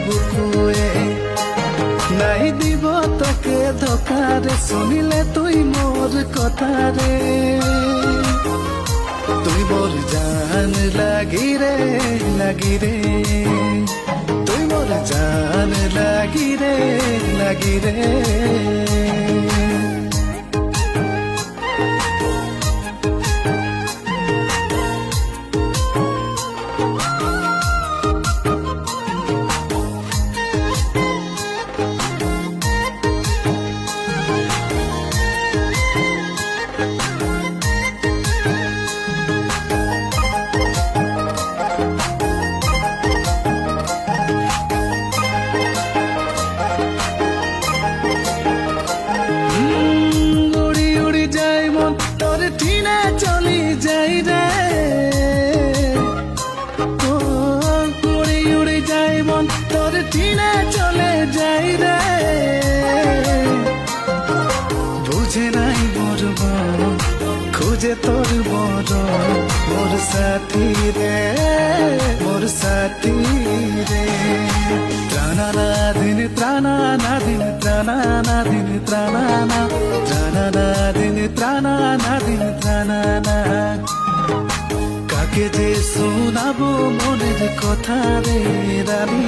বুকুয়ে নাই দিব তোকে ধোকারে শুনিলে তুই মোর কথারে তুই মোর জান লাগি রে তুই মোর জান লাগি রে টিনে চলি যাই রে উড়ি উড়ি যাই মন তোর টিনে চলে যাই রে বুঝে নাই মোর মন খুঁজে তোর বড় মোর সাথী রে ত্রাণানা দিন ত্রাণানা দিন ত্রাণানা দিন ত্রাণানা দিন ত্রাণানা কাকে যে শোনাবো মনের কথা রে রানী।